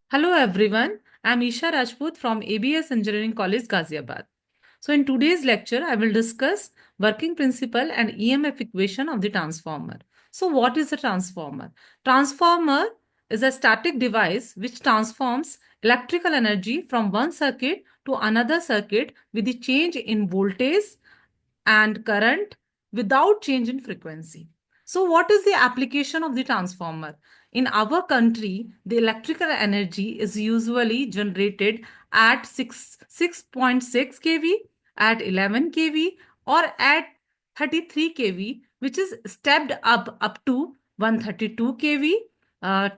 Hello everyone, I'm Isha Rajput from ABS Engineering College, Ghaziabad. So in today's lecture, I will discuss working principle and EMF equation of the transformer. So what is a transformer? Transformer is a static device which transforms electrical energy from one circuit to another circuit with the change in voltage and current without change in frequency. So what is the application of the transformer? In our country, the electrical energy is usually generated at 6.6 kV, at 11 kV, or at 33 kV, which is stepped up to 132 kV,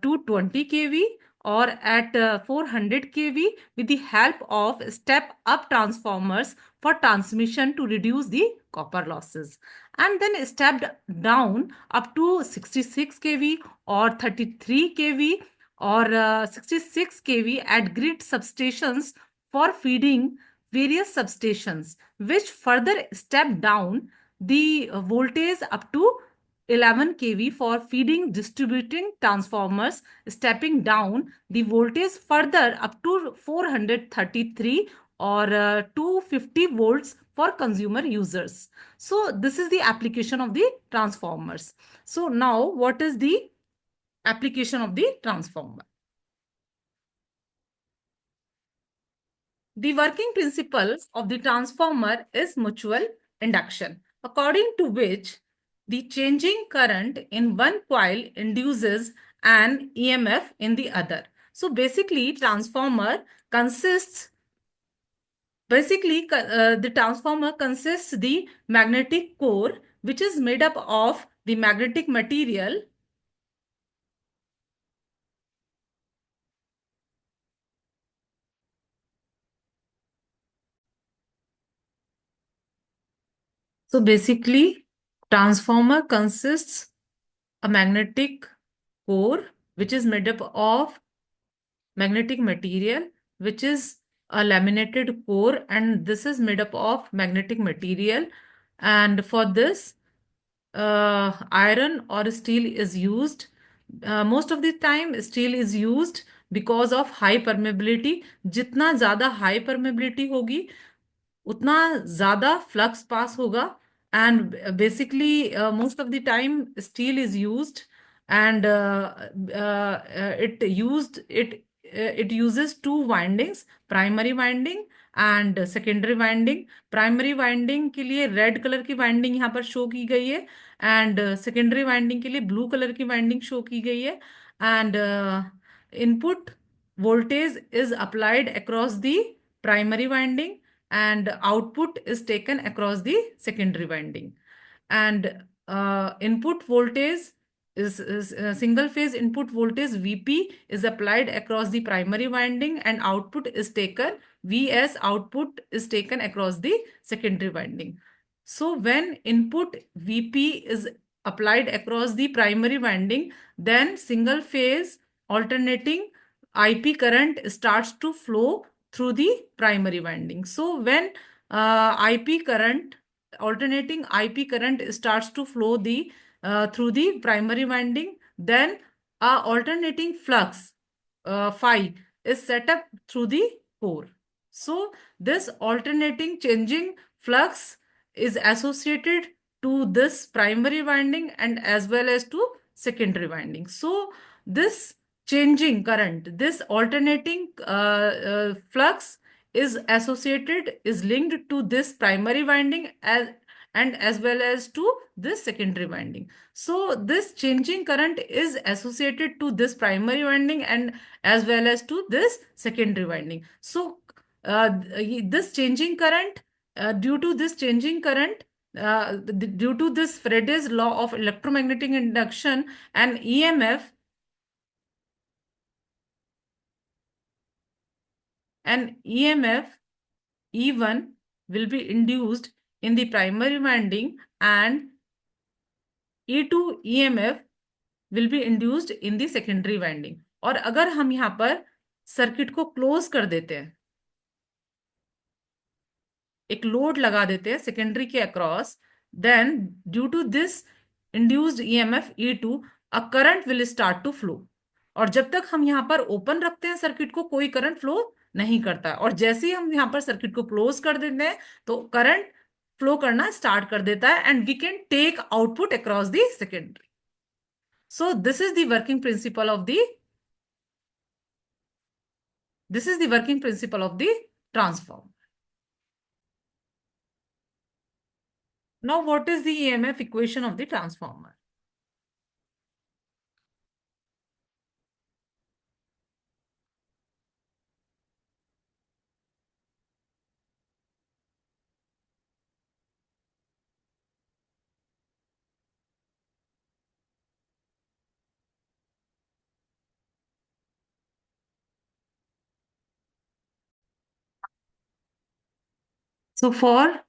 220 kV, or at 400 kV with the help of step up transformers for transmission to reduce the copper losses, and then stepped down up to 66 kV or 33 kV or 66 kV at grid substations for feeding various substations, which further step down the voltage up to 11 kV for feeding distributing transformers, stepping down the voltage further up to 433 or 250 volts for consumer users. So this is the application of the transformers. So now what is the application of the transformer? The working principle of the transformer is mutual induction, according to which the changing current in one coil induces an EMF in the other. So basically, the transformer consists the magnetic core, which is made up of the magnetic material. So basically, transformer consists a magnetic core, which is made up of magnetic material, which is a laminated core, and this is made up of magnetic material. And for this, iron or steel is used. Most of the time, steel is used because of high permeability. जितना ज़्यादा high permeability होगी, उतना ज़्यादा flux pass होगा. And basically, most of the time, steel is used, and it uses two windings, primary winding and secondary winding. Primary winding के लिए red colour की winding यहाँ पर शो की गई है, एंड सेकेंडरी वाइंडिंग के लिए ब्लू कलर की वाइंडिंग शो की गई है. And input voltage is applied across the primary winding, and output is taken across the secondary winding. And input voltage is single phase input voltage Vp is applied across the primary winding, and output is taken Vs output is taken across the secondary winding. So when input Vp is applied across the primary winding, then single phase alternating IP current starts to flow through the primary winding. So when IP current alternating IP current starts to flow through the primary winding, then alternating flux phi is set up through the core. So this alternating changing flux is associated to this primary winding and as well as to secondary winding. So this changing current, this alternating flux is linked to this primary winding as well as to this secondary winding. So this changing current is associated to this primary winding and as well as to this secondary winding. So this changing current, due to this changing current, due to this Faraday's law of electromagnetic induction, an EMF E1 will be induced in the primary winding, and E2 EMF will be induced in the secondary winding. और अगर हम यहाँ पर circuit को close कर देते हैं, एक लोड लगा देते हैं सेकेंडरी के across, then due to this induced EMF E2, a current will start to flow. और जब तक हम यहाँ पर ओपन रखते हैं सर्किट को, कोई करंट फ्लो नहीं करता है। और जैसे ही हम यहाँ पर सर्किट को क्लोज कर देते हैं तो करंट फ्लो करना स्टार्ट कर देता है, and we can take output across the secondary. So this is the working principle of the transformer. Now what is the EMF equation of the transformer? So for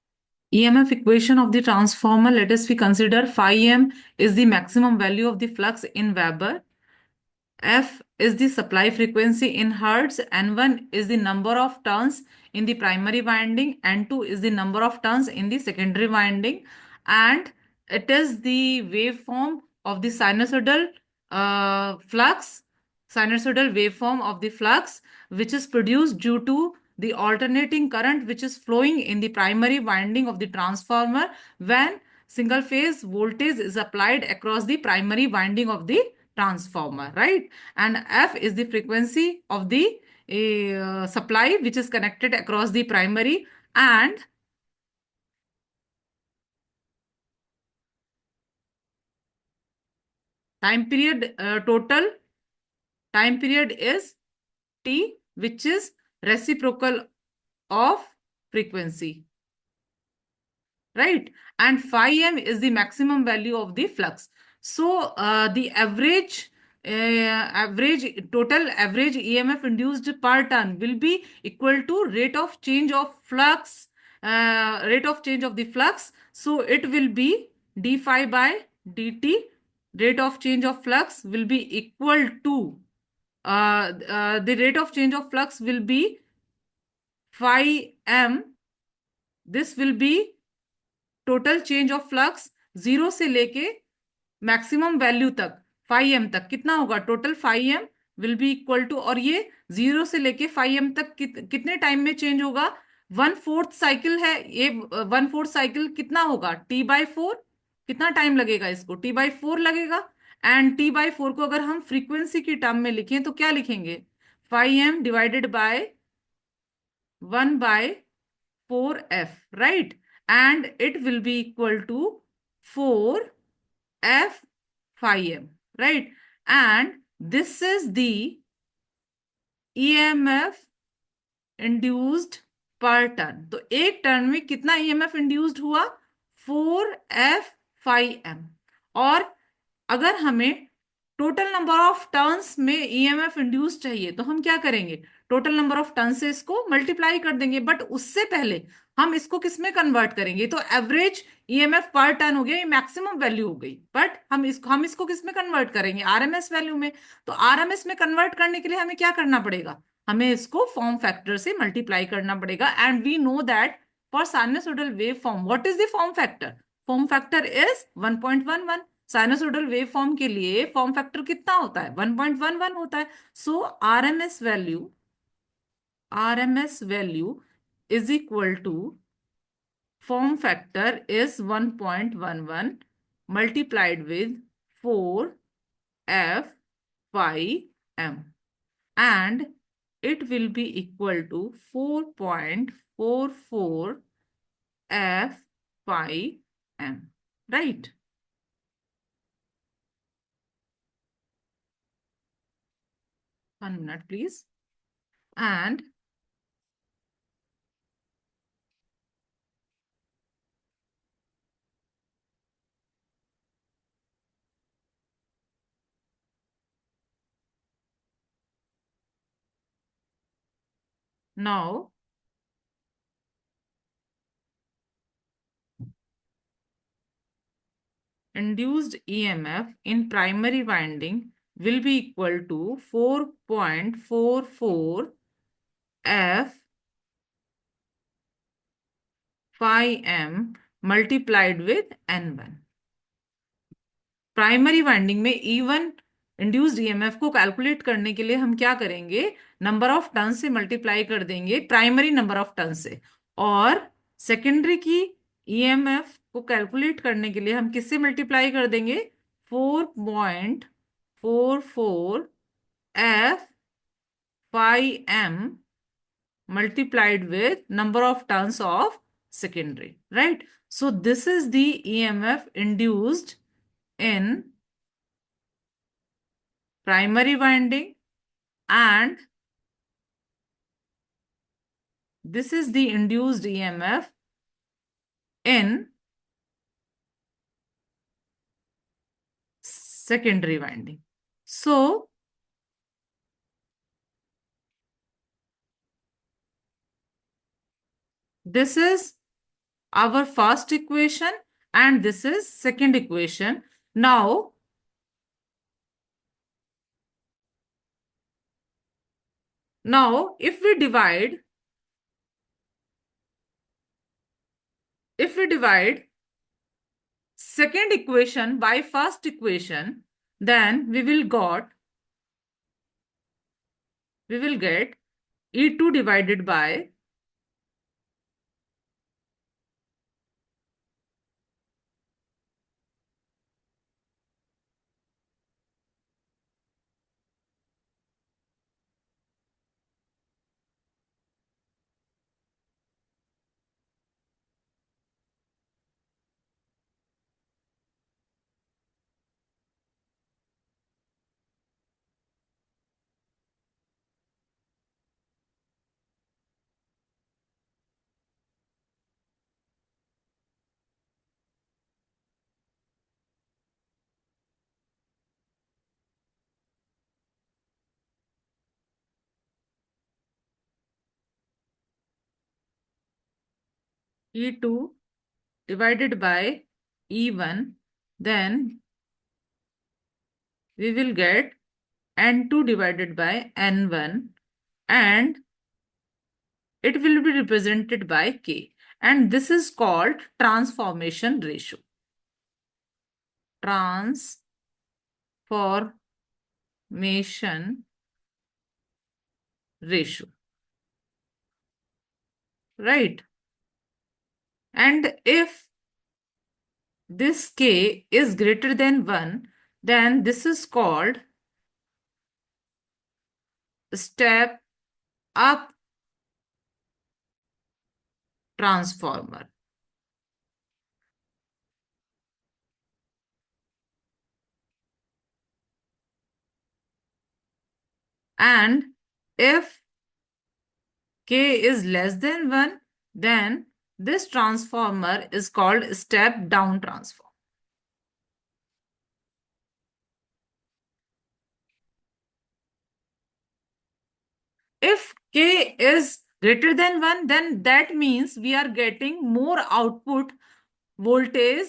EMF equation of the transformer, let us we consider phi m is the maximum value of the flux in Weber. F is the supply frequency in Hertz. N1 is the number of turns in the primary winding. N2 is the number of turns in the secondary winding. And it is the waveform of the sinusoidal waveform of the flux, which is produced due to the alternating current which is flowing in the primary winding of the transformer when single phase voltage is applied across the primary winding of the transformer, right? And F is the frequency of the supply which is connected across the primary, and total time period is T, which is reciprocal of frequency, right? And phi m is the maximum value of the flux. So the total average EMF induced per turn will be equal to rate of change of flux, rate of change of the flux. So it will be d phi by dt. Rate of change of flux will be equal to the rate of change of flux will be phi m. This will be total change of flux zero से लेके maximum value तक five M तक कितना होगा, total five M will be equal to, और ये zero से लेके फाइव एम तक कितने टाइम में चेंज होगा, वन फोर्थ साइकिल है ये। वन फोर्थ साइकिल कितना होगा, टी बाई फोर। कितना टाइम लगेगा इसको, टी बाई फोर लगेगा। एंड टी बाई फोर को अगर हम फ्रीक्वेंसी की टर्म में लिखें तो क्या लिखेंगे, five M divided by one by 4f, right? And it will be equal to 4f phi m, right? And this is the EMF induced पर टर्न। तो एक टर्न में कितना ईएमएफ इंड्यूस्ड हुआ, 4f/m। और अगर हमें टोटल नंबर ऑफ टर्न्स में ईएमएफ इंड्यूस चाहिए तो हम क्या करेंगे, टोटल नंबर ऑफ टर्न से इसको मल्टीप्लाई कर देंगे। बट उससे पहले हम इसको किस में कन्वर्ट करेंगे, तो एवरेज ईएमएफ पर टर्न हो गया, ये मैक्सिमम वैल्यू हो गई। बट हम इसको किस में कन्वर्ट करेंगे, आरएमएस वैल्यू में। तो आरएमएस में कन्वर्ट करने के लिए हमें क्या करना पड़ेगा, हमें इसको फॉर्म फैक्टर से मल्टीप्लाई करना पड़ेगा। And we know that for sinusoidal wave form what is the form factor, form factor is 1.11। Sinusoidal wave form के लिए फॉर्म फैक्टर कितना होता है, 1.11 होता है। So RMS value is equal to form factor is 1.11 multiplied with 4f phi m, and it will be equal to 4.44 f phi m, right? One minute please. And now induced EMF in primary winding will be equal to 4.44 f phi m multiplied with n1। Primary winding में E1 induced EMF को calculate करने के लिए हम क्या करेंगे, number of turn से multiply कर देंगे, प्राइमरी नंबर ऑफ टर्न से, और सेकेंडरी की ईएमएफ को कैलकुलेट करने के लिए हम किससे मल्टीप्लाई कर देंगे, 4.44 F phi M multiplied with number of turns of secondary, right? So this is the EMF induced in primary winding, and this is the induced EMF in secondary winding. So this is our first equation and this is second equation. Now if we divide second equation by first equation, then we will get E2 divided by E2 divided by E1, then we will get N2 divided by N1, and it will be represented by K. And this is called transformation ratio. Transformation ratio, right? And if this K is greater than 1, then this is called step up transformer. And if K is less than 1, then this transformer is called step down transformer. If K is greater than 1, then that means we are getting more output voltage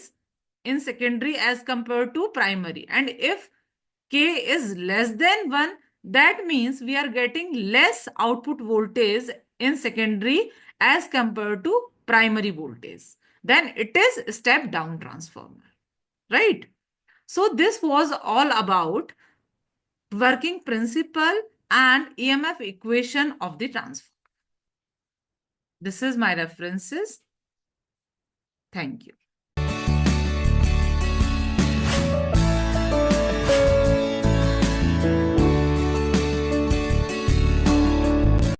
in secondary as compared to primary. And if K is less than 1, that means we are getting less output voltage in secondary as compared to primary voltage. Then it is step down transformer, right? So this was all about working principle and EMF equation of the transformer. This is my references. Thank you.